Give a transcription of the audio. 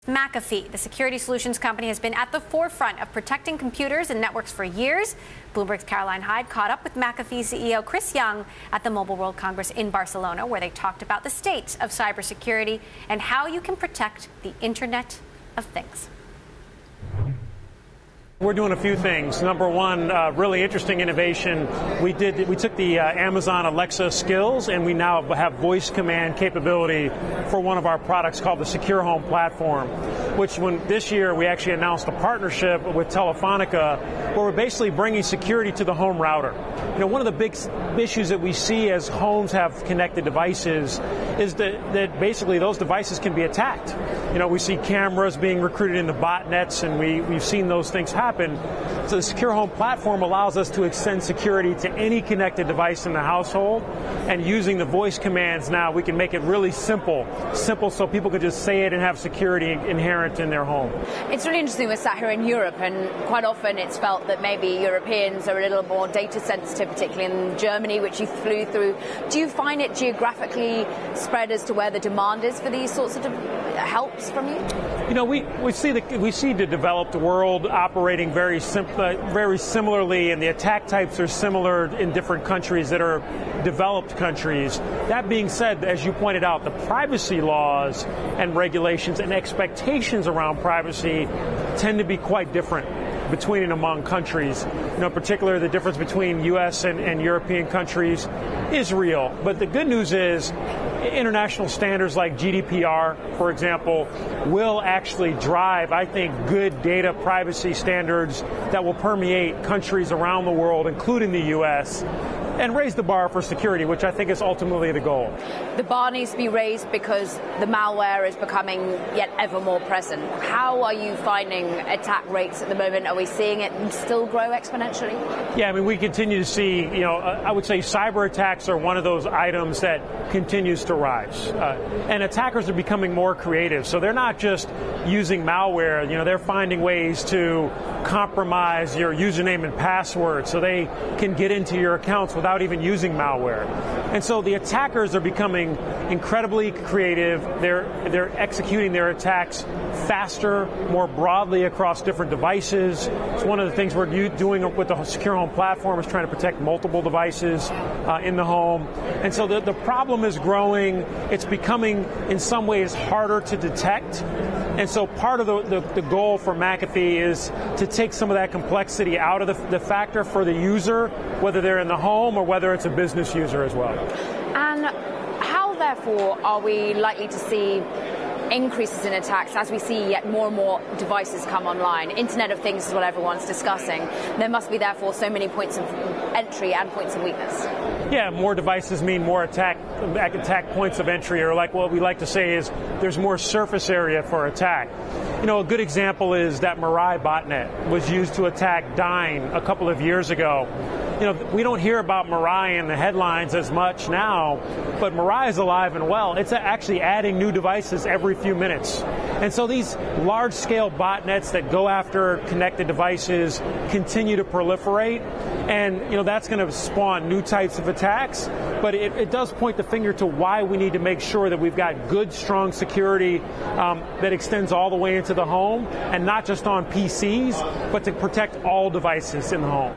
McAfee, the security solutions company, has been at the forefront of protecting computers and networks for years. Bloomberg's Caroline Hyde caught up with McAfee CEO Chris Young at the Mobile World Congress in Barcelona, where they talked about the state of cybersecurity and how you can protect the Internet of Things. We're doing a few things. Number one, really interesting innovation. We took the Amazon Alexa skills, and we now have voice command capability for one of our products called the Secure Home Platform, which this year we actually announced a partnership with Telefonica, where we're basically bringing security to the home router. You know, one of the big issues that we see as homes have connected devices is that basically those devices can be attacked. You know, we see cameras being recruited into botnets, and we've seen those things happen. So the Secure Home Platform allows us to extend security to any connected device in the household, and using the voice commands now, we can make it really simple so people could just say it and have security inherent in their home. It's really interesting. We're sat here in Europe, and quite often it's felt that maybe Europeans are a little more data sensitive, particularly in Germany, which you flew through. Do you find it geographically spread as to where the demand is for these sorts of helps from you? You know, we see the developed world operating very similarly, and the attack types are similar in different countries that are developed countries. That being said, as you pointed out, the privacy laws and regulations and expectations around privacy tend to be quite different between and among countries. You know, particularly the difference between U.S. and European countries is real. But the good news is international standards like GDPR, for example, will actually drive, I think, good data privacy standards that will permeate countries around the world, including the U.S., and raise the bar for security, which I think is ultimately the goal. The bar needs to be raised because the malware is becoming yet ever more present. How are you finding attack rates at the moment? Are we seeing it still grow exponentially? Yeah, I mean, we continue to see, you know, I would say cyber attacks are one of those items that continues to rise. And attackers are becoming more creative. So they're not just using malware, you know, they're finding ways to compromise your username and password so they can get into your accounts without even using malware. And so the attackers are becoming incredibly creative. They're executing their attacks faster, more broadly across different devices. It's one of the things we're doing with the Secure Home Platform is trying to protect multiple devices in the home. And so the problem is growing. It's becoming, in some ways, harder to detect. And so part of the goal for McAfee is to take some of that complexity out of the factor for the user, whether they're in the home or whether it's a business user as well. And how, therefore, are we likely to see increases in attacks as we see yet more and more devices come online? Internet of Things is what everyone's discussing. There must be, therefore, so many points of entry and points of weakness. Yeah, more devices mean more attack points of entry, or like what we like to say is there's more surface area for attack. You know, a good example is that Mirai botnet was used to attack Dyn a couple of years ago. You know, we don't hear about Mirai in the headlines as much now, but Mirai is alive and well. It's actually adding new devices every few minutes. And so these large-scale botnets that go after connected devices continue to proliferate, and you know that's going to spawn new types of attacks, but it does point the finger to why we need to make sure that we've got good, strong security that extends all the way into the home, and not just on PCs, but to protect all devices in the home.